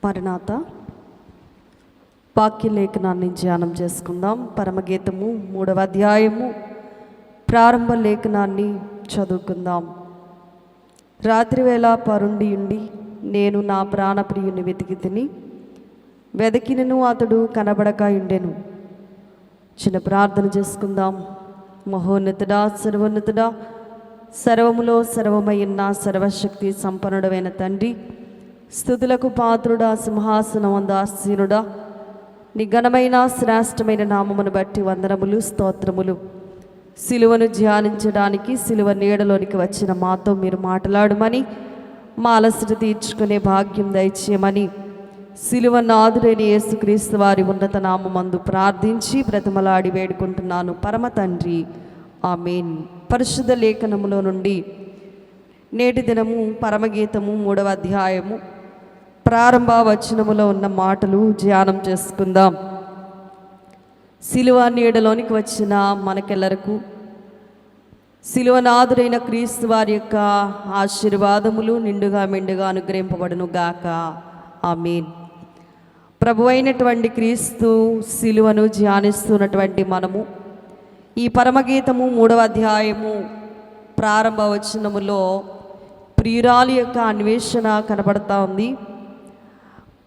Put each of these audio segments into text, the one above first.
మరణాత వాక్య లేఖనాన్ని ధ్యానం చేసుకుందాం. పరమగీతము 3వ అధ్యాయము ప్రారంభ లేఖనాన్ని చదువుకుందాం. రాత్రివేళ పరుండి ఉండి నేను నా ప్రాణప్రియుని వెతికి తిని వెదకినను అతడు కనబడక ఉండెను. చిన్న ప్రార్థన చేసుకుందాం. మహోన్నతుడా, సర్వోన్నతుడా, సర్వములో సర్వమైన సర్వశక్తి సంపన్నుడైన తండ్రి, స్తుతులకు పాత్రుడా, సింహాసనం ఆసీనుడా, నీ ఘనమైన శ్రేష్టమైన నామమును బట్టి వందనములు, స్తోత్రములు. సిలువను ధ్యానించడానికి సిలువ నీడలోనికి వచ్చిన మాతో మీరు మాట్లాడమని, మా అలసట తీర్చుకునే భాగ్యం దయచేయమని సిలువ నాదుడైన యేసుక్రీస్తు వారి ఉన్నత నామమందు ప్రార్థించి బ్రతిమలాడి వేడుకుంటున్నాను పరమ తండ్రి, ఆమేన్. పరిశుద్ధ లేఖనములో నుండి నేటి దినము పరమగీతము 3వ అధ్యాయము ప్రారంభ వచనములో ఉన్న మాటలు ధ్యానం చేసుకుందాం. సిలువ నీడలోనికి వచ్చిన మనకెల్లరకు సిలువనాథుడైన క్రీస్తు వారి యొక్క ఆశీర్వాదములు నిండుగా మెండుగా అనుగ్రహింపబడును గాక, ఆమేన్. ప్రభు అయినటువంటి క్రీస్తు సిలువను ధ్యానిస్తున్నటువంటి మనము ఈ పరమగీతము 3వ అధ్యాయము ప్రారంభ వచనములో ప్రియురాలి యొక్క అన్వేషణ కనబడతా ఉంది.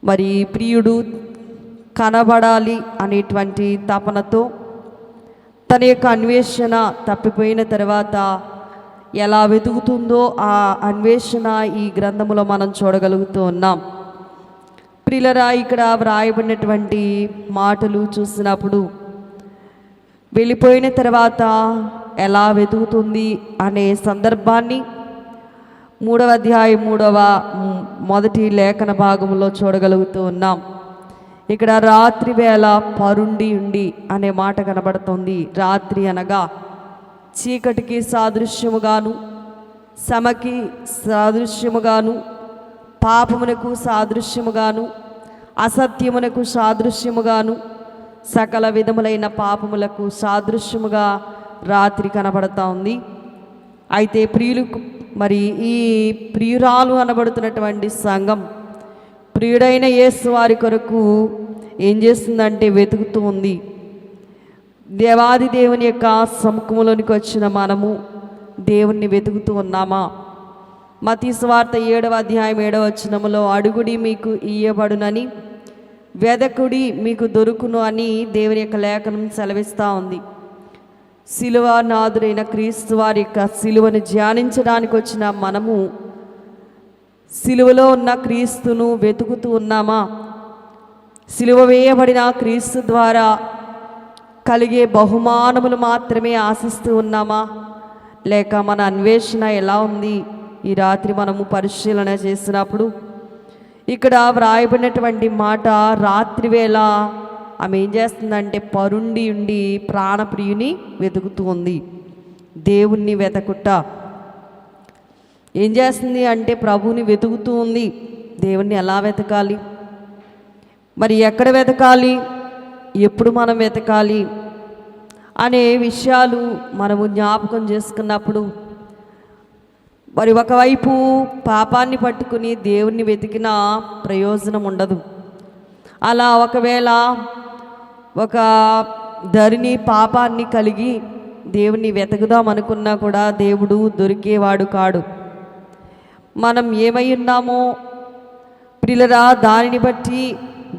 మరి ప్రియుడు కనబడాలి అనేటువంటి తపనతో తన యొక్క అన్వేషణ తప్పిపోయిన తర్వాత ఎలా వెతుకుతుందో ఆ అన్వేషణ ఈ గ్రంథములో మనం చూడగలుగుతూ ఉన్నాం. ప్రియులరా, ఇక్కడ వ్రాయబడినటువంటి మాటలు చూసినప్పుడు వెళ్ళిపోయిన తర్వాత ఎలా వెతుకుతుంది అనే సందర్భాన్ని 3వ అధ్యాయం 1వ లేఖన భాగంలో చూడగలుగుతూ ఉన్నాం. ఇక్కడ రాత్రి వేళ పరుండి ఉండి అనే మాట కనబడుతుంది. రాత్రి అనగా చీకటికి సాదృశ్యముగాను, శ్రమకి సాదృశ్యముగాను, పాపమునకు సాదృశ్యముగాను, అసత్యమునకు సాదృశ్యముగాను, సకల విధములైన పాపములకు సాదృశ్యముగా రాత్రి కనబడతా ఉంది. అయితే ప్రియులకు మరి ఈ ప్రియురాలు అనబడుతున్నటువంటి సంఘం ప్రియుడైన యేసు వారి కొరకు ఏం చేస్తుందంటే వెతుకుతూ ఉంది. దేవాది దేవుని యొక్క సముఖంలోనికి వచ్చిన మనము దేవుణ్ణి వెతుకుతూ ఉన్నామా? మత్తయి సువార్త 7వ అధ్యాయం 7వ వచనములో అడుగుడి మీకు ఇయ్యబడునని, వెదకుడి మీకు దొరుకును అని దేవుని యొక్క లేఖనం సెలవిస్తూ ఉంది. సిలువ నాథుడైన క్రీస్తు వారి యొక్క సిలువను ధ్యానించడానికి వచ్చిన మనము సిలువలో ఉన్న క్రీస్తును వెతుకుతూ ఉన్నామా? సిలువ వేయబడిన క్రీస్తు ద్వారా కలిగే బహుమానములు మాత్రమే ఆశిస్తూ ఉన్నామా? లేక మన అన్వేషణ ఎలా ఉంది? ఈ రాత్రి మనము పరిశీలన చేసినప్పుడు ఇక్కడ వ్రాయబడినటువంటి మాట, రాత్రి వేళ ఆమె ఏం చేస్తుందంటే పరుండి ఉండి ప్రాణప్రియుని వెతుకుతూ ఉంది. దేవుణ్ణి వెతకుట ఏం చేస్తుంది అంటే ప్రభువుని వెతుకుతూ ఉంది. దేవుణ్ణి ఎలా వెతకాలి, మరి ఎక్కడ వెతకాలి, ఎప్పుడు మనం వెతకాలి అనే విషయాలు మనము జ్ఞాపకం చేసుకున్నప్పుడు మరి ఒకవైపు పాపాన్ని పట్టుకుని దేవుణ్ణి వెతికిన ప్రయోజనం ఉండదు. అలా ఒకవేళ ఒక ధరిని పాపాన్ని కలిగి దేవుణ్ణి వెతుకుదాం అనుకున్నా కూడా దేవుడు దొరికేవాడు కాడు. మనం ఏమై ఉన్నామో ప్రియులరా, దానిని బట్టి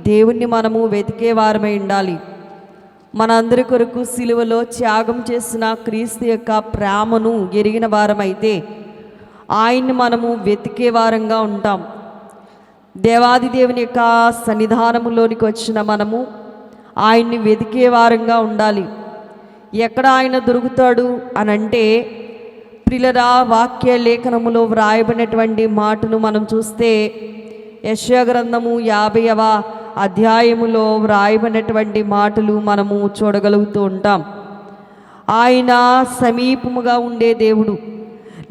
దేవుణ్ణి మనము వెతికేవారమై ఉండాలి. మనందరి కొరకు సిలువలో త్యాగం చేసిన క్రీస్తు యొక్క ప్రేమను ఎరిగిన వారమైతే ఆయన్ని మనము వెతికే వారంగా ఉంటాం. దేవాది దేవుని యొక్క సన్నిధానములోనికి వచ్చిన మనము ఆయన్ని వెతికే వారంగా ఉండాలి. ఎక్కడ ఆయన దొరుకుతాడు అని అంటే ప్రియులరా, వాక్య లేఖనములో వ్రాయబడినటువంటి మాటను మనం చూస్తే యెషయా గ్రంథము 50వ అధ్యాయములో వ్రాయబడినటువంటి మాటలు మనము చూడగలుగుతూ ఉంటాం. ఆయన సమీపముగా ఉండే దేవుడు,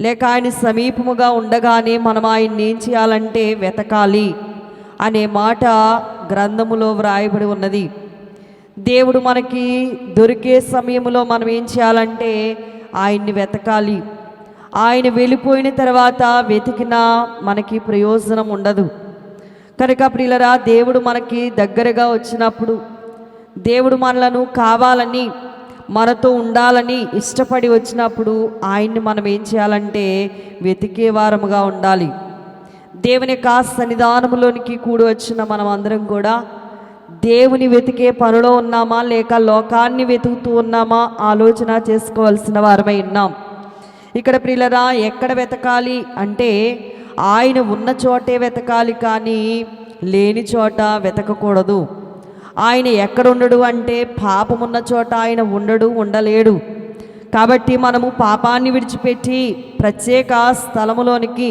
లేక ఆయన సమీపముగా ఉండగానే మనం ఆయన్ని ఏం చేయాలంటే వెతకాలి అనే మాట గ్రంథములో వ్రాయబడి ఉన్నది. దేవుడు మనకి దొరికే సమయంలో మనం ఏం చేయాలంటే ఆయన్ని వెతకాలి. ఆయన వెళ్ళిపోయిన తర్వాత వెతికినా మనకి ప్రయోజనం ఉండదు. కనుక ప్రియులరా, దేవుడు మనకి దగ్గరగా వచ్చినప్పుడు, దేవుడు మనలను కావాలని, మనతో ఉండాలని ఇష్టపడి వచ్చినప్పుడు ఆయన్ని మనం ఏం చేయాలంటే వెతికే వారముగా ఉండాలి. దేవుని యొక్క సన్నిధానములోనికి కూడి వచ్చిన మనం అందరం కూడా దేవుని వెతికే పనిలో ఉన్నామా లేక లోకాన్ని వెతుకుతూ ఉన్నామా ఆలోచన చేసుకోవాల్సిన వారమై ఉన్నాం. ఇక్కడ ప్రియులరా, ఎక్కడ వెతకాలి అంటే ఆయన ఉన్న చోటే వెతకాలి, కానీ లేని చోట వెతకకూడదు. ఆయన ఎక్కడ ఉండడు అంటే పాపమున్న చోట ఆయన ఉండలేడు. కాబట్టి మనము పాపాన్ని విడిచిపెట్టి ప్రత్యేక స్థలములోనికి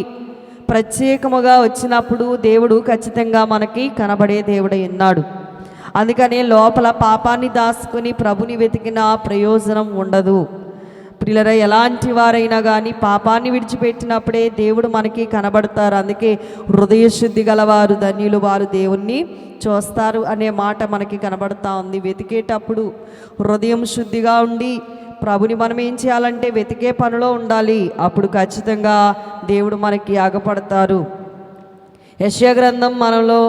ప్రత్యేకముగా వచ్చినప్పుడు దేవుడు ఖచ్చితంగా మనకి కనబడే దేవుడై ఉన్నాడు. అందుకనే లోపల పాపాన్ని దాచుకుని ప్రభుని వెతికిన ప్రయోజనం ఉండదు. ప్రియులరా, ఎలాంటి వారైనా కానీ పాపాన్ని విడిచిపెట్టినప్పుడే దేవుడు మనకి కనబడతారు. అందుకే హృదయ శుద్ధి గలవారు ధన్యులు, వారు దేవుణ్ణి చూస్తారు అనే మాట మనకి కనబడతా ఉంది. వెతికేటప్పుడు హృదయం శుద్ధిగా ఉండి ప్రభుని మనం ఏం చేయాలంటే వెతికే పనిలో ఉండాలి. అప్పుడు ఖచ్చితంగా దేవుడు మనకి ఆగపడతారు. యెషయా గ్రంథం మనలో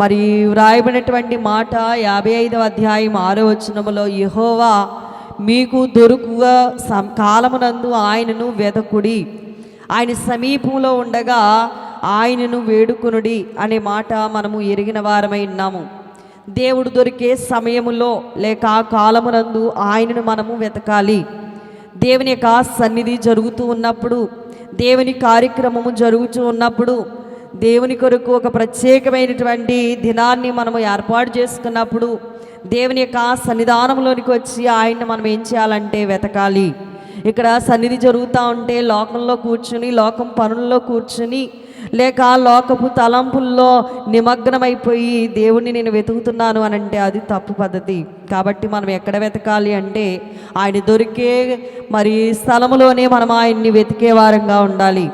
మరి వ్రాయబడినటువంటి మాట 55వ అధ్యాయం 6వ వచనములో, యెహోవా మీకు దొరుకువ కాలమునందు ఆయనను వెదకుడి, ఆయన సమీపంలో ఉండగా ఆయనను వేడుకొనుడి అనే మాట మనము ఎరిగిన వారమై ఉన్నాము. దేవుడు దొరికే సమయములో లేక ఆ కాలమునందు ఆయనను మనము వెతకాలి. దేవుని యొక్క సన్నిధి జరుగుతూ ఉన్నప్పుడు, దేవుని కార్యక్రమము జరుగుతూ ఉన్నప్పుడు, దేవుని కొరకు ఒక ప్రత్యేకమైనటువంటి దినాన్ని మనము ఏర్పాటు చేసుకున్నప్పుడు దేవుని యొక్క సన్నిధానంలోనికి వచ్చి ఆయన్ని మనం ఏం చేయాలంటే వెతకాలి. ఇక్కడ సన్నిధి జరుగుతూ ఉంటే లోకంలో కూర్చుని, లోకం పనుల్లో కూర్చుని, లేక లోకపు తలంపుల్లో నిమగ్నమైపోయి దేవుణ్ణి నేను వెతుకుతున్నాను అని అంటే అది తప్పు పద్ధతి. కాబట్టి మనం ఎక్కడ వెతకాలి అంటే ఆయన దొరికే మరి స్థలములోనే మనం ఆయన్ని వెతికే వారంగా ఉండాలి.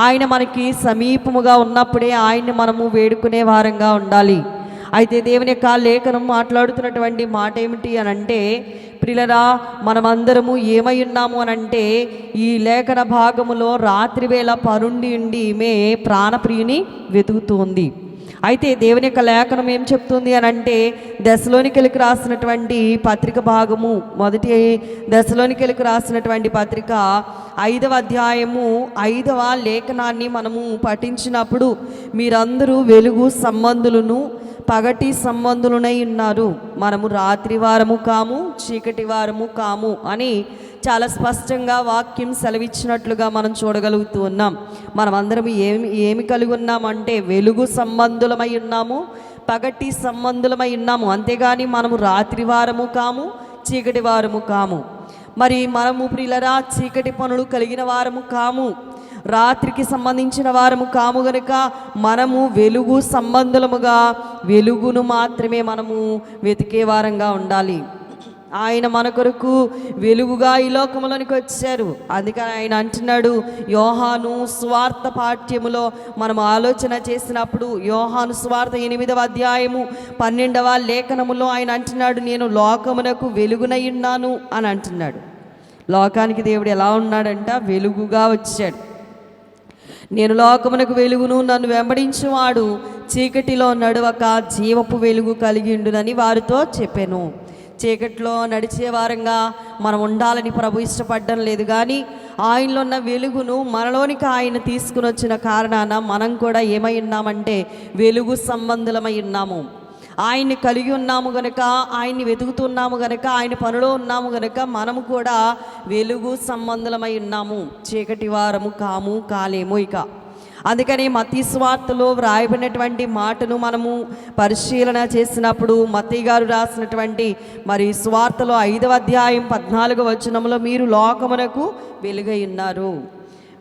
ఆయన మనకి సమీపముగా ఉన్నప్పుడే ఆయన్ని మనము వేడుకునే వారంగా ఉండాలి. అయితే దేవుని యొక్క లేఖనం మాట్లాడుతున్నటువంటి మాట ఏమిటి అని అంటే, ప్రియులరా, మనమందరము ఏమై ఉన్నాము అని అంటే ఈ లేఖన భాగములో రాత్రి వేళ పరుండి ఉండి ఈమె ప్రాణప్రియుని వెతుకుతూ ఉంది. అయితే దేవుని యొక్క లేఖనం ఏం చెప్తుంది అని అంటే, దశలోనికెలకు రాసినటువంటి పత్రిక భాగము, మొదటి దశలోనికెలకు రాసినటువంటి పత్రిక 5వ అధ్యాయము 5వ లేఖనాన్ని మనము పఠించినప్పుడు, మీరందరూ వెలుగు సంబంధులను పగటి సంబంధులనై ఉన్నారు, మనము రాత్రి వారము కాము చీకటి వారము కాము అని చాలా స్పష్టంగా వాక్యం సెలవిచ్చినట్లుగా మనం చూడగలుగుతూ ఉన్నాం. మనమందరం ఏమి కలిగి ఉన్నామంటే వెలుగు సంబంధులమై ఉన్నాము, పగటి సంబంధులమై ఉన్నాము. అంతేగాని మనము రాత్రి వారము కాము చీకటి వారము కాము. మరి మనము ప్రియులరా చీకటి పనులు కలిగిన వారము కాము, రాత్రికి సంబంధించిన వారము కాము. గనుక మనము వెలుగు సంబంధులముగా వెలుగును మాత్రమే మనము వెతికే వారంగా ఉండాలి. ఆయన మన కొరకు వెలుగుగా ఈ లోకములోనికి వచ్చారు. అందుకని ఆయన అంటున్నాడు, యోహాను సువార్త పాఠ్యములో మనం ఆలోచన చేసినప్పుడు యోహాను సువార్త 8వ అధ్యాయము 12వ లేఖనములో ఆయన అంటున్నాడు, నేను లోకమునకు వెలుగునై ఉన్నాను అని అంటున్నాడు. లోకానికి దేవుడు ఎలా ఉన్నాడంట? వెలుగుగా వచ్చాడు. నేను లోకమునకు వెలుగును, నన్ను వెంబడించువాడు చీకటిలో నడవక జీవపు వెలుగు కలిగి ఉండునని వారితో చెప్పాను. చీకటిలో నడిచే వారంగా మనం ఉండాలని ప్రభు ఇష్టపడడం లేదు, కానీ ఆయనలో ఉన్న వెలుగును మనలోనికి ఆయన తీసుకుని వచ్చిన కారణాన మనం కూడా ఏమై ఉన్నామంటే వెలుగు సంబంధులమై ఉన్నాము. ఆయన్ని కలిగి ఉన్నాము గనక, ఆయన్ని వెతుకుతున్నాము గనక, ఆయన పనిలో ఉన్నాము గనక మనము కూడా వెలుగు సంబంధులమై ఉన్నాము, చీకటి వారము కాము కాలేము. ఇక అందుకని మత్తయి సువార్తలో వ్రాయబడినటువంటి మాటను మనము పరిశీలన చేసినప్పుడు, మత్తయి గారు రాసినటువంటి మరి సువార్తలో 5వ అధ్యాయం 14వ వచనంలో, మీరు లోకమునకు వెలుగై ఉన్నారు.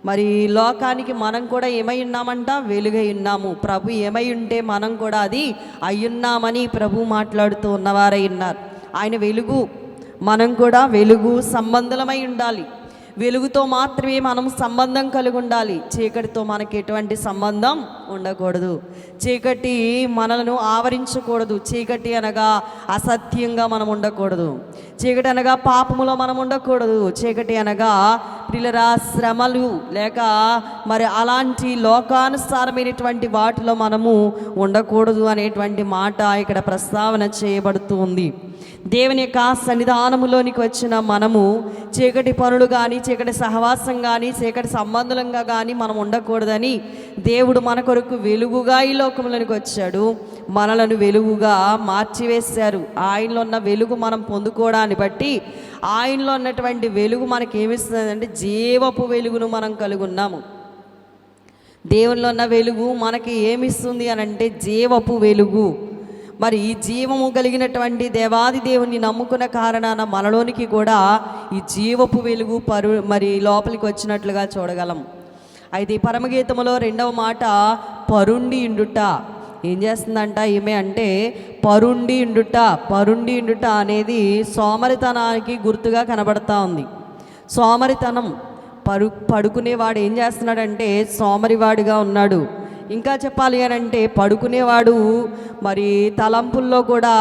మరి లోకానికి మనం కూడా ఏమై ఉన్నామంట? వెలుగై ఉన్నాము. ప్రభు ఏమై ఉంటే మనం కూడా అది అయ్యున్నామని ప్రభు మాట్లాడుతూ ఉన్నవారై ఉన్నారు. ఆయన వెలుగు, మనం కూడా వెలుగు సంబంధులమై ఉండాలి. వెలుగుతో మాత్రమే మనం సంబంధం కలిగి ఉండాలి. చీకటితో మనకి ఎటువంటి సంబంధం ఉండకూడదు. చీకటి మనలను ఆవరించకూడదు. చీకటి అనగా అసత్యంగా మనం ఉండకూడదు. చీకటి అనగా పాపములో మనం ఉండకూడదు. చీకటి అనగా పిల్లరా శ్రమలు లేక మరి అలాంటి లోకానుసారమైనటువంటి వాటిలో మనము ఉండకూడదు అనేటువంటి మాట ఇక్కడ ప్రస్తావన చేయబడుతూ ఉంది. దేవుని యొక్క సన్నిధానములోనికి వచ్చిన మనము చీకటి పనులు కానీ, చీకటి సహవాసం కానీ, చీకటి సంబంధంగా కానీ మనం ఉండకూడదని దేవుడు మన కొరకు వెలుగుగా ఈ లోకంలోనికి వచ్చాడు. మనలను వెలుగుగా మార్చివేశారు. ఆయనలో ఉన్న వెలుగు మనం పొందుకోవడాన్ని బట్టి ఆయనలో ఉన్నటువంటి వెలుగు మనకి ఏమిస్తుందంటే జీవపు వెలుగును మనం కలిగి ఉన్నాము. దేవునిలో ఉన్న వెలుగు మనకి ఏమిస్తుంది అని అంటే జీవపు వెలుగు. మరి ఈ జీవము కలిగినటువంటి దేవాది దేవుని నమ్ముకున్న కారణాన మనలోనికి కూడా ఈ జీవపు వెలుగు మరి లోపలికి వచ్చినట్లుగా చూడగలం. అయితే ఈ పరమగీతములో 2వ మాట పరుండి ఇండుట. ఏం చేస్తుందంట ఈమె అంటే పరుండి ఇండుట అనేది సోమరితనానికి గుర్తుగా కనబడతా ఉంది. సోమరితనం పడుకునేవాడు ఏం చేస్తున్నాడంటే సోమరివాడిగా ఉన్నాడు. ఇంకా చెప్పాలి అని అంటే పడుకునేవాడు మరి తలంపుల్లో కూడా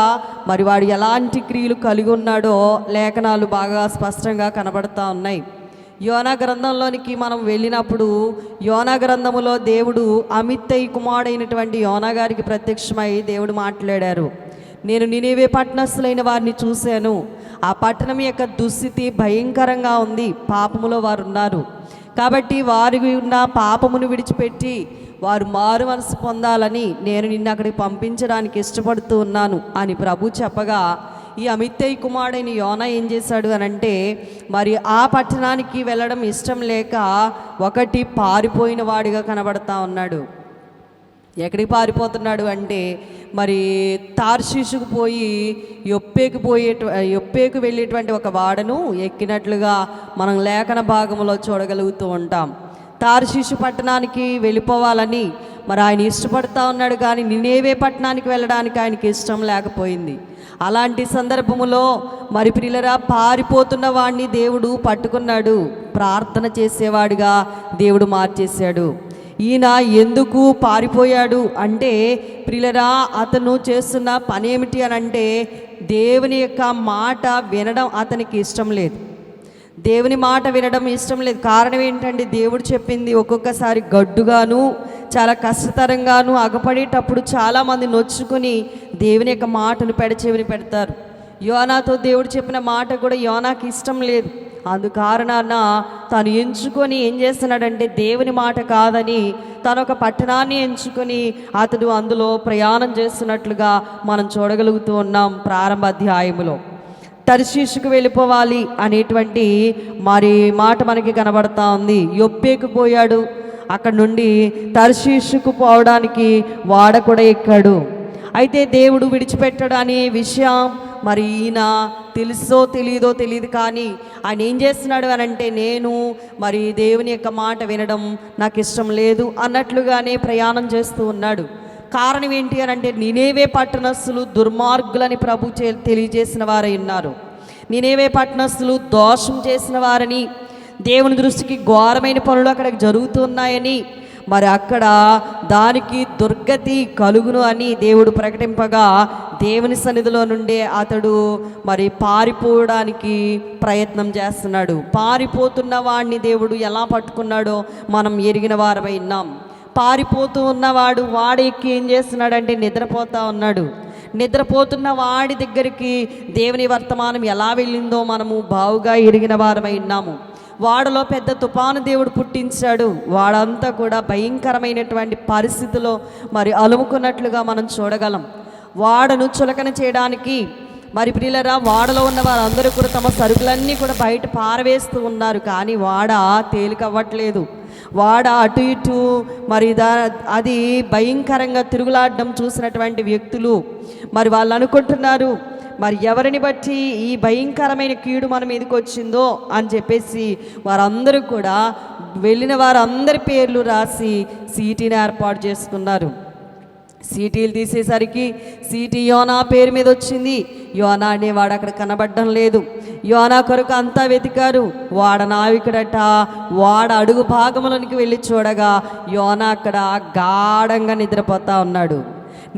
మరి వాడు ఎలాంటి క్రియలు కలిగి ఉన్నాడో లేఖనాలు బాగా స్పష్టంగా కనబడతా ఉన్నాయి. యోనా గ్రంథంలోనికి మనం వెళ్ళినప్పుడు యోనా గ్రంథములో దేవుడు అమిత్తయి కుమారుడైనటువంటి యోనా గారికి ప్రత్యక్షమై దేవుడు మాట్లాడారు. నేను నినివే పట్టణస్థులైన వారిని చూశాను. ఆ పట్టణం యొక్క దుస్థితి భయంకరంగా ఉంది. పాపములో వారు ఉన్నారు. కాబట్టి వారి ఉన్న పాపమును విడిచిపెట్టి వారు మారు మనసు పొందాలని నేను నిన్ను అక్కడికి పంపించడానికి ఇష్టపడుతూ ఉన్నాను అని ప్రభు చెప్పగా ఈ అమిత్తయి కుమారుడైన యోనా ఏం చేశాడు అని అంటే మరి ఆ పట్టణానికి వెళ్ళడం ఇష్టం లేక ఒకటి పారిపోయిన వాడిగా కనబడతా ఉన్నాడు. ఎక్కడికి పారిపోతున్నాడు అంటే మరి తార్షీషుకు పోయి యొప్పేకు వెళ్ళేటువంటి ఒక వాడను ఎక్కినట్లుగా మనం లేఖన భాగంలో చూడగలుగుతూ ఉంటాం. తార్షీషు పట్టణానికి వెళ్ళిపోవాలని మరి ఆయన ఇష్టపడతా ఉన్నాడు, కానీ నినేవే పట్టణానికి వెళ్ళడానికి ఆయనకి ఇష్టం లేకపోయింది. అలాంటి సందర్భములో మరి ప్రియులరా పారిపోతున్న వాడిని దేవుడు పట్టుకున్నాడు. ప్రార్థన చేసేవాడిగా దేవుడు మార్చేశాడు. ఈయన ఎందుకు పారిపోయాడు అంటే ప్రియులరా అతను చేస్తున్న పని ఏమిటి అని అంటే దేవుని యొక్క మాట వినడం అతనికి ఇష్టం లేదు. దేవుని మాట వినడం ఇష్టం లేదు. కారణం ఏంటంటే దేవుడు చెప్పింది ఒక్కొక్కసారి గడ్డుగాను చాలా కష్టతరంగాను అగపడేటప్పుడు చాలామంది నొచ్చుకుని దేవుని యొక్క మాటను పెడచెవిని పెడతారు. యోనాతో దేవుడు చెప్పిన మాట కూడా యోనాకి ఇష్టం లేదు. అందుకారణాన తను ఎంచుకొని ఏం చేస్తున్నాడంటే దేవుని మాట కాదని తను ఒక పట్టణాన్ని ఎంచుకొని అతడు అందులో ప్రయాణం చేస్తున్నట్లుగా మనం చూడగలుగుతూ ఉన్నాం. ప్రారంభ అధ్యాయములో తర్షీషుకు వెళ్ళిపోవాలి అనేటువంటి మరి మాట మనకి కనబడతా ఉంది. యొప్పేకు పోయాడు. అక్కడ నుండి తర్షీషుకు పోవడానికి వాడ కూడా ఎక్కాడు. అయితే దేవుడు విడిచిపెట్టాడు అనే విషయం మరి ఈయన తెలుసో తెలియదో తెలియదు, కానీ ఆయన ఏం చేస్తున్నాడు అని అంటే నేను మరి దేవుని యొక్క మాట వినడం నాకు ఇష్టం లేదు అన్నట్లుగానే ప్రయాణం చేస్తూ ఉన్నాడు. కారణం ఏంటి అని అంటే నినేవే పట్టణస్థులు దుర్మార్గులని ప్రభు తెలియజేసిన వారై ఉన్నారు. నినేవే పట్టణస్థులు దోషం చేసిన వారని, దేవుని దృష్టికి ఘోరమైన పనులు అక్కడ జరుగుతున్నాయని, మరి అక్కడ దానికి దుర్గతి కలుగును అని దేవుడు ప్రకటింపగా దేవుని సన్నిధిలో నుండే అతడు మరి పారిపోవడానికి ప్రయత్నం చేస్తున్నాడు. పారిపోతున్న వాడిని దేవుడు ఎలా పట్టుకున్నాడో మనం ఎరిగిన వారమై ఉన్నాం. పారిపోతూ ఉన్నవాడు వాడెక్కి ఏం చేస్తున్నాడంటే నిద్రపోతూ ఉన్నాడు. నిద్రపోతున్న వాడి దగ్గరికి దేవుని వర్తమానం ఎలా వెళ్ళిందో మనము బావుగా ఎరిగిన వారమై ఉన్నాము. వాడలో పెద్ద తుఫాను దేవుడు పుట్టించాడు. వాడంతా కూడా భయంకరమైనటువంటి పరిస్థితిలో మరి అలుముకున్నట్లుగా మనం చూడగలం. వాడను చులకన చేయడానికి మరి ప్రియులరా వాడలో ఉన్న వారందరూ కూడా తమ సరుకులన్నీ కూడా బయట పారవేస్తూ ఉన్నారు. కానీ వాడ తేలికవ్వట్లేదు. వాడ అటు ఇటు మరి అది భయంకరంగా తిరుగులాడడం చూసినటువంటి వ్యక్తులు మరి వాళ్ళు అనుకుంటున్నారు మరి ఎవరిని బట్టి ఈ భయంకరమైన కీడు మన మీదకి వచ్చిందో అని చెప్పేసి వారందరూ కూడా వెళ్ళిన వారందరి పేర్లు రాసి సీటీని ఏర్పాటు చేసుకున్నారు. సీటీలు తీసేసరికి సీటీ యోనా పేరు మీద వచ్చింది. యోనా అనేవాడు అక్కడ కనబడడం లేదు. యోనా కొరకు అంతా వెతికారు. వాడ నావికుడట. వాడ అడుగు భాగంలోనికి వెళ్ళి చూడగా యోనా అక్కడ గాఢంగా నిద్రపోతా ఉన్నాడు.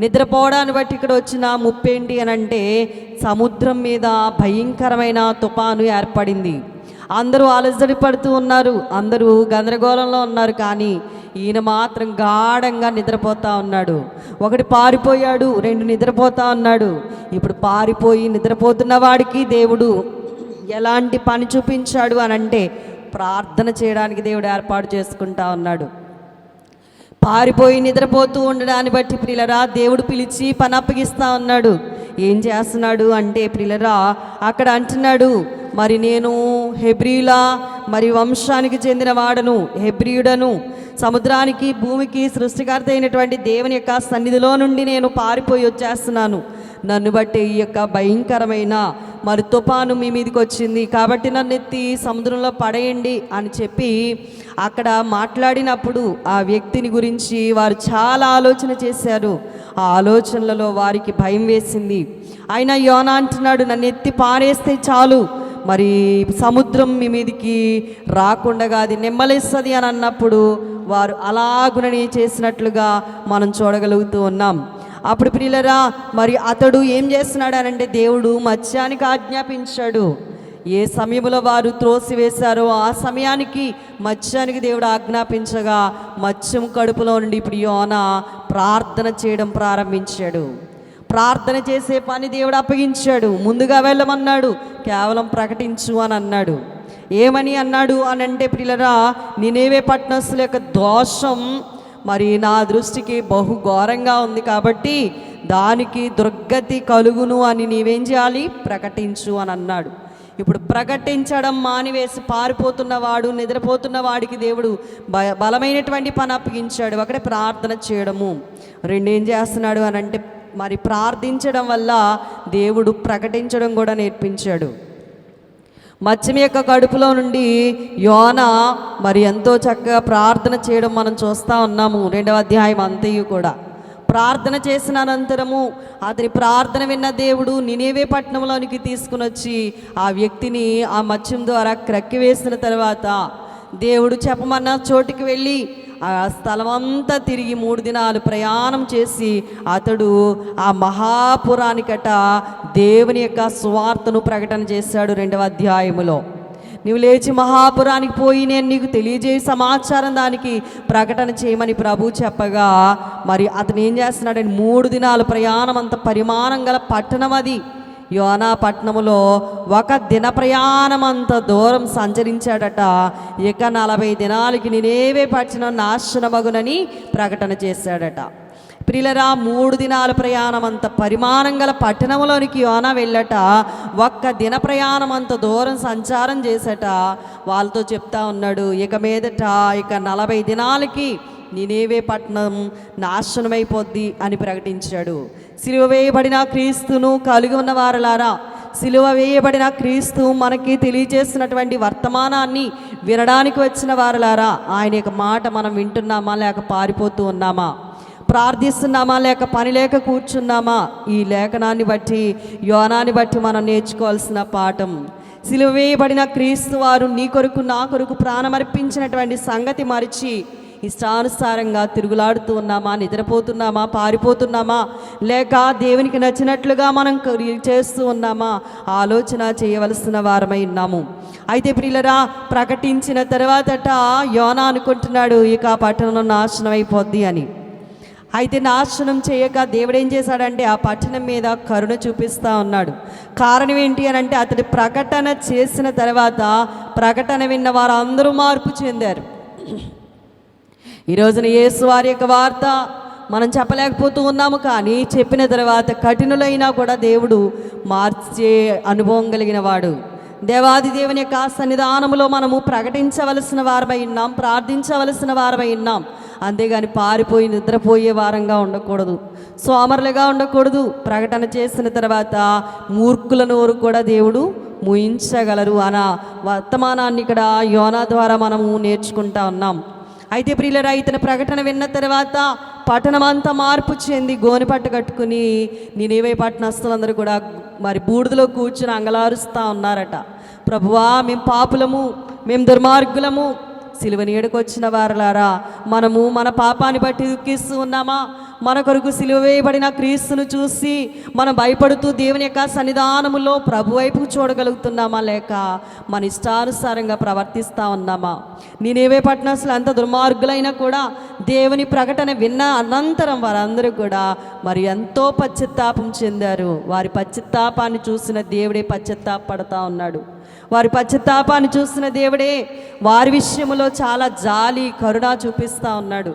నిద్రపోవడాన్ని బట్టి ఇక్కడ వచ్చిన ముప్పేంటి అని అంటే, సముద్రం మీద భయంకరమైన తుఫాను ఏర్పడింది. అందరూ అలజడి పడుతూ ఉన్నారు, అందరూ గందరగోళంలో ఉన్నారు. కానీ ఈయన మాత్రం గాఢంగా నిద్రపోతా ఉన్నాడు. ఒకటి పారిపోయాడు, రెండు నిద్రపోతా ఉన్నాడు. ఇప్పుడు పారిపోయి నిద్రపోతున్న వాడికి దేవుడు ఎలాంటి పని చూపించాడు అని అంటే, ప్రార్థన చేయడానికి దేవుడు ఏర్పాటు చేసుకుంటా ఉన్నాడు. పారిపోయి నిద్రపోతూ ఉండడాన్ని బట్టి ప్రియులరా దేవుడు పిలిచి పని అప్పగిస్తా ఉన్నాడు. ఏం చేస్తున్నాడు అంటే ప్రియులరా అక్కడ అంటున్నాడు, మరి నేను హెబ్రీల మరి వంశానికి చెందిన వాడను, హెబ్రీయుడను, సముద్రానికి భూమికి సృష్టికర్త అయినటువంటి దేవుని యొక్క సన్నిధిలో నుండి నేను పారిపోయి వచ్చేస్తున్నాను. నన్ను బట్టి ఈ యొక్క భయంకరమైన మరి తుఫాను మీ మీదకి వచ్చింది, కాబట్టి నన్ను ఎత్తి సముద్రంలో పడేయండి అని చెప్పి అక్కడ మాట్లాడినప్పుడు ఆ వ్యక్తిని గురించి వారు చాలా ఆలోచన చేశారు. ఆ ఆలోచనలలో వారికి భయం వేసింది. అయినా యోనా అంటున్నాడు, నన్ను ఎత్తి పారేస్తే చాలు, మరి సముద్రం మీ మీదికి రాకుండా అది నెమ్మలేస్తుంది అని అన్నప్పుడు వారు అలాగునని చేసినట్లుగా మనం చూడగలుగుతూ ఉన్నాం. అప్పుడు ప్రియులరా మరి అతడు ఏం చేస్తున్నాడు అనంటే, దేవుడు మత్స్యానికి ఆజ్ఞాపించాడు. ఏ సమయంలో వారు త్రోసివేశారో ఆ సమయానికి మత్స్యానికి దేవుడు ఆజ్ఞాపించగా మత్స్యం కడుపులో నుండి ఇప్పుడు యోనా ప్రార్థన చేయడం ప్రారంభించాడు. ప్రార్థన చేసే పని దేవుడు అప్పగించాడు. ముందుగా వెళ్ళమన్నాడు, కేవలం ప్రకటించు అని అన్నాడు. ఏమని అన్నాడు అని అంటే ప్రియులరా, నినేవే పట్టణస్తుల యొక్క దోషం మరి నా దృష్టికి బహు ఘోరంగా ఉంది, కాబట్టి దానికి దుర్గతి కలుగును అని నీవేం చేయాలి, ప్రకటించు అని అన్నాడు. ఇప్పుడు ప్రకటించడం మానివేసి పారిపోతున్నవాడు, నిద్రపోతున్న వాడికి దేవుడు బలమైనటువంటి పని అప్పగించాడు. ఒకటే ప్రార్థన చేయడము, రెండేం చేస్తున్నాడు అని అంటే మరి ప్రార్థించడం వల్ల దేవుడు ప్రకటించడం కూడా నేర్పించాడు. మత్స్యం యొక్క కడుపులో నుండి యోనా మరి ఎంతో చక్కగా ప్రార్థన చేయడం మనం చూస్తూ ఉన్నాము. 2వ అధ్యాయం అంతయు కూడా ప్రార్థన చేసిన అనంతరము అతని ప్రార్థన విన్న దేవుడు నినేవే పట్టణంలోనికి తీసుకుని వచ్చి ఆ వ్యక్తిని ఆ మత్స్యం ద్వారా క్రక్కివేసిన తర్వాత దేవుడు చెప్పమన్న చోటికి వెళ్ళి ఆ స్థలం అంతా తిరిగి 3 దినాలు ప్రయాణం చేసి అతడు ఆ మహాపురానికట దేవుని యొక్క సువార్తను ప్రకటన చేశాడు. 2వ అధ్యాయములో నువ్వు లేచి మహాపురానికి పోయి నేను నీకు తెలియజేయ సమాచారం దానికి ప్రకటన చేయమని ప్రభు చెప్పగా మరి అతను ఏం చేస్తున్నాడని 3 దినాలు ప్రయాణం అంత పరిమాణం గల పట్టణం అది. యోనా పట్టణములో 1 దిన ప్రయాణం అంత దూరం సంచరించాడట. ఇక 40 దినాలకి నినేవే పట్టణం నాశనమగునని ప్రకటన చేశాడట. ప్రియులరా 3 దినాల ప్రయాణం అంత పరిమాణం గల పట్టణంలోనికి యోనా వెళ్ళట. 1 దిన ప్రయాణం అంత దూరం సంచారం చేసట. వాళ్ళతో చెప్తా ఉన్నాడు, ఇక మీదట ఇక 40 దినాలకి నినేవే పట్టణం నాశనమైపోద్ది అని ప్రకటించాడు. సిలువ వేయబడిన క్రీస్తును కలిగి ఉన్న వారలారా, సిలువ వేయబడిన క్రీస్తు మనకి తెలియజేస్తున్నటువంటి వర్తమానాన్ని వినడానికి వచ్చిన వారలారా, ఆయన యొక్క మాట మనం వింటున్నామా లేక పారిపోతూ ఉన్నామా, ప్రార్థిస్తున్నామా లేక పని లేక కూర్చున్నామా? ఈ లేఖనాన్ని బట్టి యోనాని బట్టి మనం నేర్చుకోవాల్సిన పాఠం, సిలువ వేయబడిన క్రీస్తు వారు నీ కొరకు నా కొరకు ప్రాణమర్పించినటువంటి సంగతి మరిచి ఇష్టానుసారంగా తిరుగులాడుతూ ఉన్నామా, నిద్రపోతున్నామా, పారిపోతున్నామా, లేక దేవునికి నచ్చినట్లుగా మనం చేస్తూ ఉన్నామా? ఆలోచన చేయవలసిన వారమై ఉన్నాము. అయితే ప్రియులరా ప్రకటించిన తర్వాతట యోనా అనుకుంటున్నాడు ఇక పట్టణం నాశనం అయిపోద్ది అని. అయితే నాశనం చేయక దేవుడు ఏం చేశాడంటే ఆ పట్టణం మీద కరుణ చూపిస్తూ ఉన్నాడు. కారణం ఏంటి అని అంటే అతడి ప్రకటన చేసిన తర్వాత ప్రకటన విన్న వారు అందరూ మార్పు చెందారు. ఈ రోజున యేసు వారి యొక్క వార్త మనం చెప్పలేకపోతూ ఉన్నాము, కానీ చెప్పిన తర్వాత కఠినులైనా కూడా దేవుడు మార్చే అనుభవం కలిగిన వాడు. దేవాది దేవుని యొక్క సన్నిధానములో మనము ప్రకటించవలసిన వారమై ఉన్నాం, ప్రార్థించవలసిన వారమై ఉన్నాం. అంతేగాని పారిపోయి నిద్రపోయే వారంగా ఉండకూడదు, సోమరులుగా ఉండకూడదు. ప్రకటన చేసిన తర్వాత మూర్ఖుల నోరు కూడా దేవుడు ముయించగలరు అన్న వర్తమానాన్ని ఇక్కడ యోనా ద్వారా మనము నేర్చుకుంటా ఉన్నాం. అయితే ప్రియులరా ఇతని ప్రకటన విన్న తర్వాత పట్టణం అంతా మార్పు చెంది గోనెపట్ట కట్టుకుని నీనేవే పట్టణస్తులందరూ కూడా మరి బూడిదలో కూర్చుని అంగలారుస్తూ ఉన్నారట. ప్రభువా, మేము పాపులము, మేము దుర్మార్గులము, సిలువ నీడకు వచ్చిన వారలారా, మనము మన పాపాన్ని బట్టి దుఃఖిస్తూ ఉన్నామా? మన కొరకు సిలువ వేయబడిన క్రీస్తును చూసి మనం భయపడుతూ దేవుని యొక్క సన్నిధానములో ప్రభు వైపు చూడగలుగుతున్నామా, లేక మన ఇష్టానుసారంగా ప్రవర్తిస్తూ ఉన్నామా? నేనేవే పట్టణస్తులు అంత దుర్మార్గులైనా కూడా దేవుని ప్రకటన విన్న అనంతరం వారందరూ కూడా మరి ఎంతో పశ్చాత్తాపం చెందారు. వారి పశ్చాత్తాపాన్ని చూసిన దేవుడే పశ్చాత్తాపడతా ఉన్నాడు. వారి పశ్చాత్తాపాన్ని చూసిన దేవుడే వారి విషయంలో చాలా జాలి, కరుణ చూపిస్తూ ఉన్నాడు.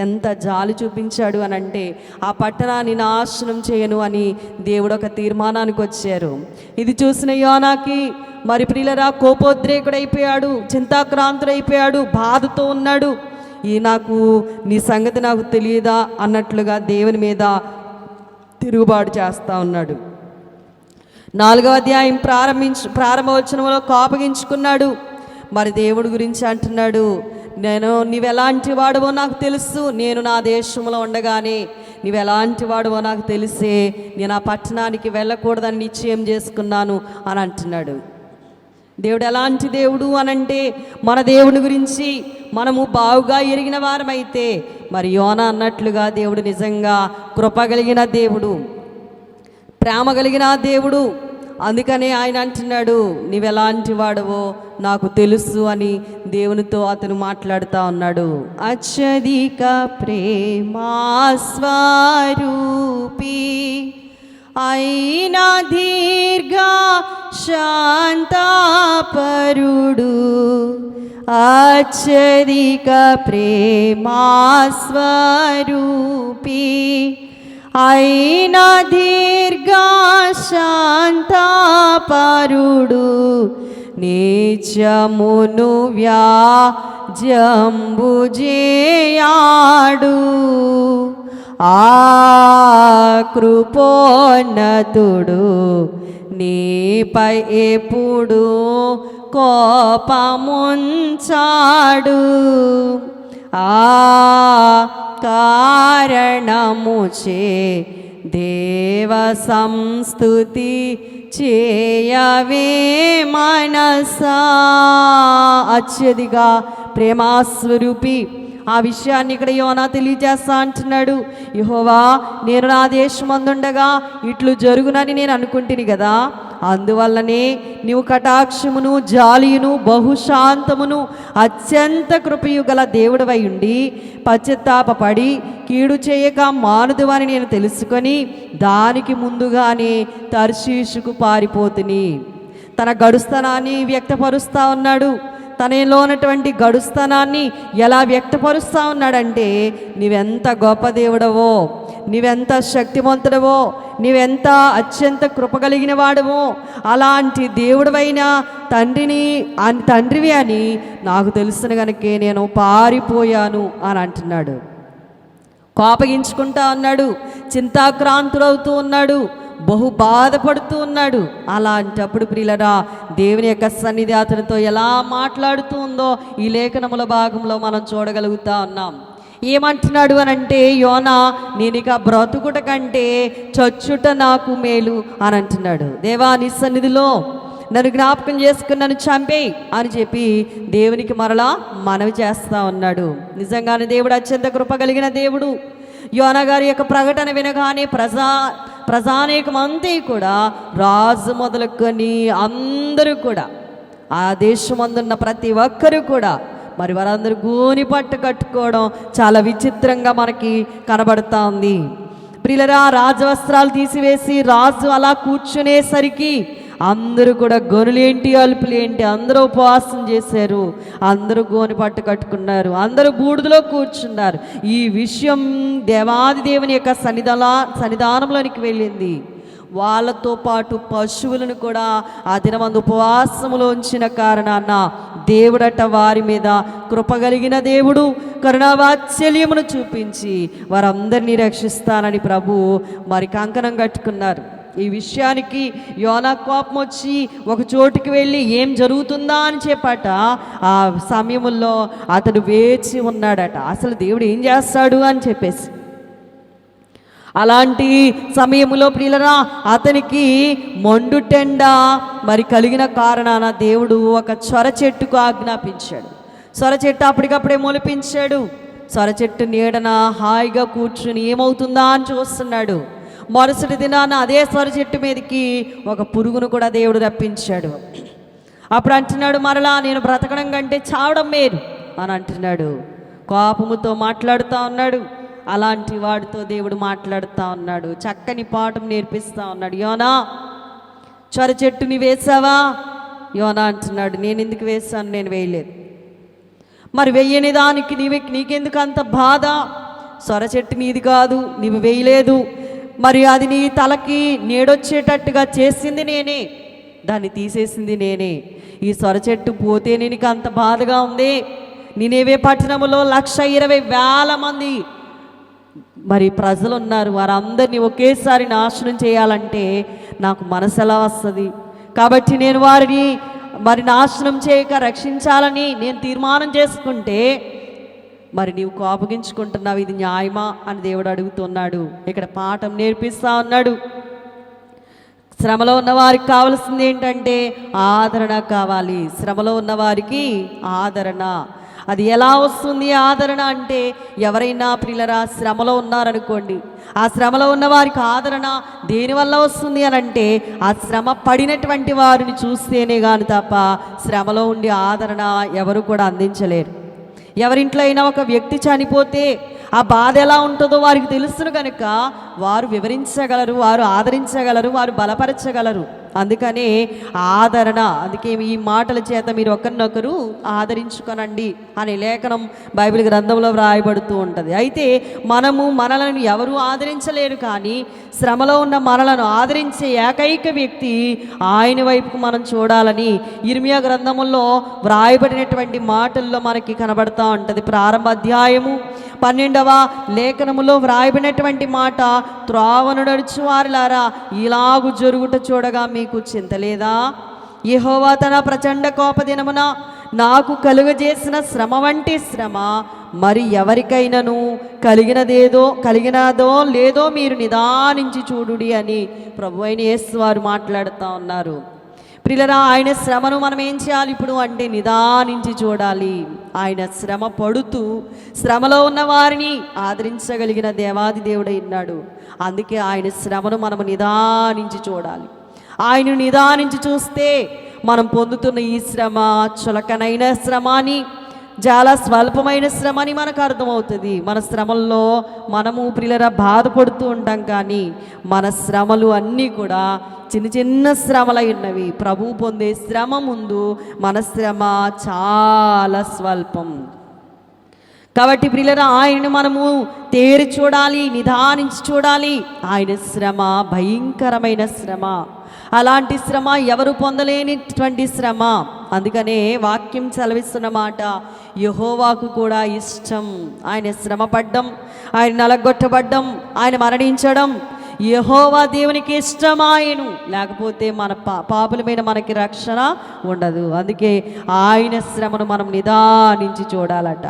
ఎంత జాలి చూపించాడు అని అంటే, ఆ పట్టణాన్ని నాశనం చేయను అని దేవుడు ఒక తీర్మానానికి వచ్చారు. ఇది చూసిన యోనాకి మరి ప్రియులరా కోపోద్రేకుడైపోయాడు, చింతాక్రాంతుడైపోయాడు, బాధతో ఉన్నాడు. నాకు నీ సంగతి నాకు తెలియదా అన్నట్లుగా దేవుని మీద తిరుగుబాటు చేస్తూ ఉన్నాడు. 4వ అధ్యాయం ప్రారంభవచనంలో కోపగించుకున్నాడు. మరి దేవుడి గురించి అంటున్నాడు, నీవెలాంటి వాడవో నాకు తెలుసు, నేను నా దేశంలో ఉండగానే నీవెలాంటి వాడవో నాకు తెలిసే నేను ఆ పట్టణానికి వెళ్ళకూడదని నిశ్చయం చేసుకున్నాను అని అంటున్నాడు. దేవుడు ఎలాంటి దేవుడు అనంటే, మన దేవుని గురించి మనము బావుగా ఎరిగిన వారమైతే మరి యోనా అన్నట్లుగా దేవుడు నిజంగా కృప కలిగిన దేవుడు, ప్రేమ కలిగిన దేవుడు. అందుకనే ఆయన అంటున్నాడు, నీవెలాంటి వాడవో నాకు తెలుసు అని దేవునితో అతను మాట్లాడుతూ ఉన్నాడు. అత్యధిక ప్రేమా స్వరూపి అయినా దీర్ఘ శాంతాపరుడు, అత్యధిక ప్రేమా స్వరూపి అయినా దీర్ఘ శాంతాపరుడు, నీచమును వ్యాజ్యంబు జేయాడు, ఆ కృపోన్నతుడు నీపై ఎప్పుడు కోపముంచాడు, ఆ కారణముచే దేవ సంస్తుతి చేయవే మనసా. అత్యధిక ప్రేమాస్వరూపి ఆ విషయాన్ని ఇక్కడ యోనా తెలియజేస్తా అంటున్నాడు. యెహోవా, నేను నా దేశమందుండగా ఇట్లు జరుగునని నేను అనుకుంటుని కదా, అందువల్లనే నీవు కటాక్షమును జాలియును బహుశాంతమును అత్యంత కృపయు గల దేవుడవై ఉండి పశ్చాత్తాపడి కీడు చేయక మానుదు అని నేను తెలుసుకొని దానికి ముందుగానే తర్షీషుకు పారిపోతుని. తన గడుస్తనాన్ని వ్యక్తపరుస్తూ ఉన్నాడు. తనలో ఉన్నటువంటి గడుస్తనాన్ని ఎలా వ్యక్తపరుస్తూ ఉన్నాడంటే, నీవెంత గొప్ప దేవుడవో, నీవెంత శక్తివంతుడవో, నీవెంత అత్యంత కృపగలిగిన వాడవో, అలాంటి దేవుడవైన తండ్రివి అని నాకు తెలిసిన కనుకే నేను పారిపోయాను అని అంటున్నాడు. కోపగించుకుంటా ఉన్నాడు, చింతాక్రాంతుడవుతూ ఉన్నాడు, బహు బాధపడుతూ ఉన్నాడు. అలాంటప్పుడు ప్రియులరా, దేవుని యొక్క సన్నిధి అతనితో ఎలా మాట్లాడుతూ ఉందో ఈ లేఖనముల భాగంలో మనం చూడగలుగుతా ఉన్నాం. ఏమంటున్నాడు అని అంటే, యోనా, నేను ఇక బ్రతుకుట కంటే చచ్చుట నాకు మేలు అని అంటున్నాడు. దేవా, నీ సన్నిధిలో నన్ను జ్ఞాపకం చేసుకుని నన్ను చంపేయి అని చెప్పి దేవునికి మరలా మనవి చేస్తూ ఉన్నాడు. నిజంగానే దేవుడు అత్యంత కృప కలిగిన దేవుడు. యోనా గారి యొక్క ప్రకటన వినగానే ప్రజానేకమంతా కూడా, రాజు మొదలుకొని అందరూ కూడా, ఆ దేశమందున్న ప్రతి ఒక్కరూ కూడా మరి వారందరూ గోని పట్టు కట్టుకోవడం చాలా విచిత్రంగా మనకి కనబడుతూ ఉంది. ప్రియులరా, రాజవస్త్రాలు తీసివేసి రాజు అలా కూర్చునేసరికి అందరూ కూడా గొనులేంటి అలుపులేంటి అందరూ ఉపవాసం చేశారు, అందరూ గోని పట్టు కట్టుకున్నారు, అందరూ బూడిదలో కూర్చున్నారు. ఈ విషయం దేవాది దేవుని యొక్క సన్నిధానంలోనికి వెళ్ళింది. వాళ్ళతో పాటు పశువులను కూడా ఆ దినమందు ఉపవాసములో ఉంచిన కారణాన దేవుడట వారి మీద కృపగలిగిన దేవుడు కరుణావాత్సల్యమును చూపించి వారందరినీ రక్షిస్తానని ప్రభు మరి కంకణం కట్టుకున్నారు. ఈ విషయానికి యోనా కోపం వచ్చి ఒక చోటుకి వెళ్ళి ఏం జరుగుతుందా అని చెప్పట ఆ సమయంలో అతడు వేచి ఉన్నాడట. అసలు దేవుడు ఏం చేస్తాడు అని చెప్పేసి అలాంటి సమయంలో ప్రియులరా అతనికి మొండుటెండ మరి కలిగిన కారణాన దేవుడు ఒక సొర చెట్టుకు ఆజ్ఞాపించాడు. సొర చెట్టు అప్పటికప్పుడే మొలిపించాడు. సొర చెట్టు నీడన హాయిగా కూర్చుని ఏమవుతుందా అని చూస్తున్నాడు. మరుసటి దినాన అదే సొర చెట్టు మీదకి ఒక పురుగును కూడా దేవుడు రప్పించాడు. అప్పుడు అంటున్నాడు, మరలా నేను బ్రతకడం కంటే చావడం మేలు అని అంటున్నాడు. కోపముతో మాట్లాడుతూ ఉన్నాడు. అలాంటి వాడితో దేవుడు మాట్లాడుతూ ఉన్నాడు. చక్కని పాఠం నేర్పిస్తూ ఉన్నాడు. యోనా, సొర చెట్టుని వేసావా? యోనా అంటున్నాడు, నేను ఎందుకు వేసాను? నేను వేయలేదు. మరి వెయ్యని దానికి నీకెందుకు అంత బాధ? సొర చెట్టు నీది కాదు, నీవు వేయలేదు. మరి అది నీ తలకి నీడొచ్చేటట్టుగా చేసింది నేనే, దాన్ని తీసేసింది నేనే. ఈ సొర చెట్టు పోతేనే నీకు అంత బాధగా ఉంది. నినేవే పట్టణంలో 120,000 మంది మరి ప్రజలు ఉన్నారు. వారందరినీ ఒకేసారి నాశనం చేయాలంటే నాకు మనసు ఎలా వస్తుంది? కాబట్టి నేను వారిని మరి నాశనం చేయక రక్షించాలని నేను తీర్మానం చేసుకుంటే మరి నీవు కోపగించుకుంటున్నావు, ఇది న్యాయమా అని దేవుడు అడుగుతున్నాడు. ఇక్కడ పాఠం నేర్పిస్తా ఉన్నాడు. శ్రమలో ఉన్న వారికి కావాల్సింది ఏంటంటే ఆదరణ కావాలి. శ్రమలో ఉన్న వారికి ఆదరణ. అది ఎలా వస్తుంది ఆదరణ అంటే, ఎవరైనా ప్రియులరా శ్రమలో ఉన్నారనుకోండి, ఆ శ్రమలో ఉన్న వారికి ఆదరణ దేనివల్ల వస్తుంది అని అంటే, ఆ శ్రమ పడినటువంటి వారిని చూస్తేనే కానీ తప్ప శ్రమలో ఉండి ఆదరణ ఎవరు కూడా అందించలేరు. ఎవరింట్లో అయినా ఒక వ్యక్తి చనిపోతే ఆ బాధ ఎలా ఉంటుందో వారికి తెలుసును కనుక వారు వివరించగలరు, వారు ఆదరించగలరు, వారు బలపరచగలరు. అందుకనే ఆదరణ. అందుకే ఈ మాటల చేత మీరు ఒకరినొకరు ఆదరించుకొనండి అనే లేఖనం బైబిల్ గ్రంథంలో వ్రాయబడుతూ ఉంటుంది. అయితే మనలను ఎవరు ఆదరించలేరు, కానీ శ్రమలో ఉన్న మనలను ఆదరించే ఏకైక వ్యక్తి ఆయన వైపుకు మనం చూడాలని ఇర్మియా గ్రంథములో వ్రాయబడినటువంటి మాటల్లో మనకి కనబడతా ఉంటుంది. ప్రారంభ అధ్యాయము 12వ లేఖనములో వ్రాయబడినటువంటి మాట, త్రోవను నడుచు వారిలారా ఇలాగు జరుగుట చూడగా మీకు చింతలేదా? యెహోవా తన ప్రచండ కోపదినమున నాకు కలుగజేసిన శ్రమ వంటి శ్రమ మరి ఎవరికైనాను కలిగినదో లేదో మీరు నిదానించి చూడుడి అని ప్రభువైన యేసు వారు మాట్లాడుతూ ఉన్నారు. ప్రియులరా, ఆయన శ్రమను మనం ఏం చేయాలి ఇప్పుడు అంటే నిదానించి చూడాలి. ఆయన శ్రమ పడుతూ శ్రమలో ఉన్న వారిని ఆదరించగలిగిన దేవాది దేవుడై ఉన్నాడు. అందుకే ఆయన శ్రమను మనము నిదానించి చూడాలి. ఆయన నిదానించి చూస్తే మనం పొందుతున్న ఈ శ్రమ చులకనైన శ్రమ అని, చాలా స్వల్పమైన శ్రమ అని మనకు అర్థమవుతుంది. మన శ్రమల్లో మనము ప్రియులరా బాధపడుతూ ఉంటాం, కానీ మన శ్రమలు అన్నీ కూడా చిన్న చిన్న శ్రమలై ఉన్నవి. ప్రభువు పొందే శ్రమ ముందు మన శ్రమ చాలా స్వల్పం. కాబట్టి ప్రియులరా, ఆయనను మనము తేరి చూడాలి, నిదానించి చూడాలి. ఆయన శ్రమ భయంకరమైన శ్రమ. అలాంటి శ్రమ ఎవరు పొందలేనిటువంటి శ్రమ. అందుకనే వాక్యం సెలవిస్తున్న మాట, యెహోవాకు కూడా ఇష్టం ఆయన శ్రమ పడ్డం, ఆయన నలగొట్టబడ్డం, ఆయన మరణించడం. యెహోవా దేవునికి ఇష్టమాయను, లేకపోతే మన పాపులమైన మనకి రక్షణ ఉండదు. అందుకే ఆయన శ్రమను మనం నిదానించి చూడాలట.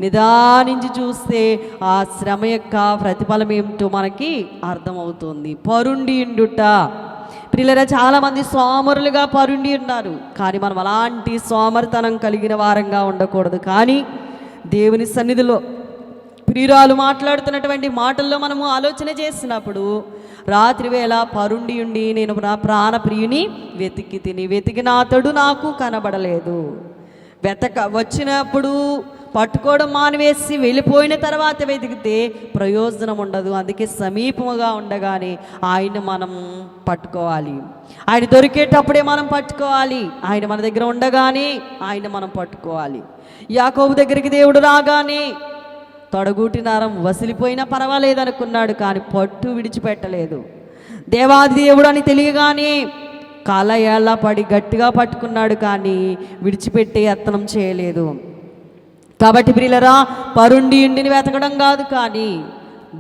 నిదానించి చూస్తే ఆ శ్రమ యొక్క ప్రతిఫలం ఏమిటో మనకి అర్థమవుతుంది. పరుండియుండుట. ప్రియులరా, చాలామంది సోమరులుగా పరుండి ఉన్నారు, కానీ మనం అలాంటి సోమరితనం కలిగిన వారంగా ఉండకూడదు. కానీ దేవుని సన్నిధిలో ప్రియురాలు మాట్లాడుతున్నటువంటి మాటల్లో మనము ఆలోచన చేసినప్పుడు, రాత్రి వేళ పరుండి ఉండి నేను నా ప్రాణ ప్రియుని వెతికిన అతడు నాకు కనబడలేదు. వచ్చినప్పుడు పట్టుకోవడం మానివేసి వెళ్ళిపోయిన తర్వాత వెతికితే ప్రయోజనం ఉండదు. అందుకే సమీపముగా ఉండగానే ఆయన మనం పట్టుకోవాలి. ఆయన దొరికేటప్పుడే మనం పట్టుకోవాలి. ఆయన మన దగ్గర ఉండగానే ఆయన మనం పట్టుకోవాలి. యాకోబు దగ్గరికి దేవుడు రాగానే తొడగూటి నరం వసిలిపోయినా పర్వాలేదనుకున్నాడు, కానీ పట్టు విడిచిపెట్టలేదు. దేవాది దేవుడు అని తెలియగానే కాళ్ళ ఏళ్ళ పడి గట్టిగా పట్టుకున్నాడు, కానీ విడిచిపెట్టే యత్నం చేయలేదు. కాబట్టి ప్రియులరా, పరుండిని వెతకడం కాదు, కానీ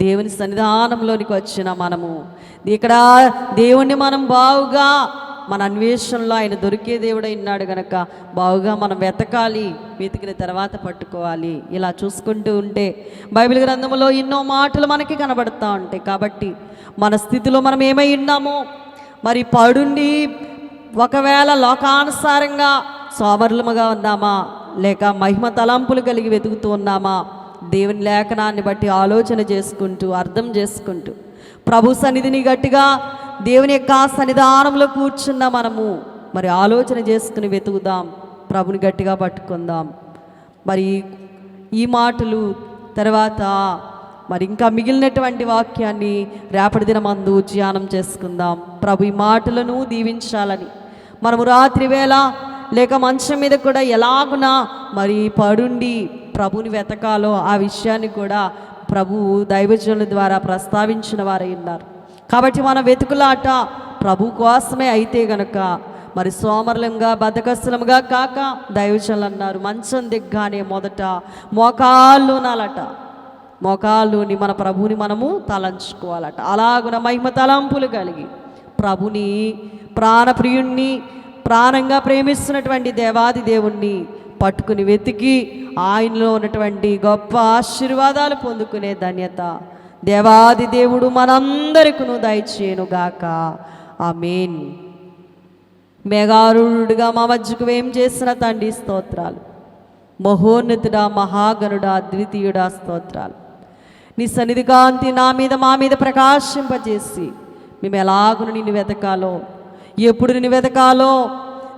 దేవుని సన్నిధానంలోనికి వచ్చిన మనము ఇక్కడ దేవుణ్ణి మనం బావుగా మన అన్వేషణలో ఆయన దొరికే దేవుడై ఉన్నాడు గనక బాగుగా మనం వెతకాలి, వెతికిన తర్వాత పట్టుకోవాలి. ఇలా చూసుకుంటూ ఉంటే బైబిల్ గ్రంథంలో ఎన్నో మాటలు మనకి కనబడుతూ ఉంటాయి. కాబట్టి మన స్థితిలో మనం ఏమై ఉన్నామో, మరి పడుండి ఒకవేళ లోకానుసారంగా సోమరులముగా ఉన్నామా, లేక మహిమ తలంపులు కలిగి వెతుకుతూ ఉన్నామా, దేవుని లేఖనాన్ని బట్టి ఆలోచన చేసుకుంటూ అర్థం చేసుకుంటూ ప్రభు సన్నిధిని గట్టిగా దేవుని యొక్క సన్నిధానంలో కూర్చున్న మనము మరి ఆలోచన చేసుకుని వెతుకుదాం, ప్రభుని గట్టిగా పట్టుకుందాం. మరి ఈ మాటలు తర్వాత మరి ఇంకా మిగిలినటువంటి వాక్యాన్ని రేపటి దినమందు ధ్యానం చేసుకుందాం. ప్రభు ఈ మాటలను దీవించాలని, మనము రాత్రి వేళ లేక మంచం మీద కూడా ఎలాగునా మరి పడుండి ప్రభుని వెతకాలో ఆ విషయాన్ని కూడా ప్రభువు దైవజనుల ద్వారా ప్రస్తావించిన వారై ఉన్నారు. కాబట్టి మన వెతుకులాట ప్రభు కోసమే అయితే గనక మరి సోమరులంగా బద్ధకస్తులముగా కాక దైవజనులు అన్నారు, మంచం దిగ్గానే మొదట మోకాళ్ళునాలట, మోకాళ్ళుని మన ప్రభుని మనము తలంచుకోవాలట. అలాగున మహిమ తలంపులు కలిగి ప్రభుని ప్రాణప్రియుణ్ణి ప్రాణంగా ప్రేమిస్తున్నటువంటి దేవాది దేవుణ్ణి పట్టుకుని వెతికి ఆయనలో ఉన్నటువంటి గొప్ప ఆశీర్వాదాలు పొందుకునే ధన్యత దేవాది దేవుడు మనందరికీ దయచేయునుగాక. ఆమేన్. మేఘారూఢుడుగా మా మధ్యకు ఏం చేసిన తండ్రి స్తోత్రాలు. మహోన్నతుడా, మహాగణుడా, అద్వితీయుడా స్తోత్రాలు. నీ సన్నిధి కాంతి నా మీద మా మీద ప్రకాశింపజేసి మేము ఎలాగును నిన్ను వెతకాలో, ఎప్పుడు నిన్ను వెతకాలో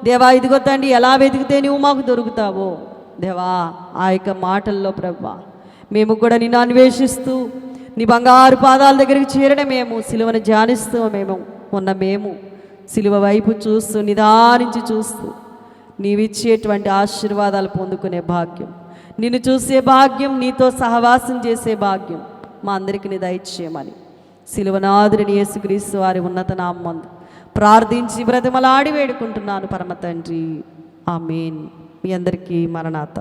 దేవా, ఇదిగో తండ్రి ఎలా వెతికితే నువ్వు మాకు దొరుకుతావో దేవా, ఆ యొక్క మాటల్లో ప్రభా మేము కూడా నిన్ను అన్వేషిస్తూ నీ బంగారు పాదాల దగ్గరికి చేరడం మేము, సిలువను ధ్యానిస్తూ మేము సిలువ వైపు చూస్తూ నిదానించి చూస్తూ నీవిచ్చేటువంటి ఆశీర్వాదాలు పొందుకునే భాగ్యం, నిన్ను చూసే భాగ్యం, నీతో సహవాసం చేసే భాగ్యం మా అందరికీ దయచేయమని సిలువనాథుని యేసుక్రీస్తు వారి ఉన్నత నామమందు ప్రార్థించి బ్రతిమలాడి వేడుకుంటున్నాను పరమ తండ్రి. ఆమేన్. మీ అందరికీ మరణాత.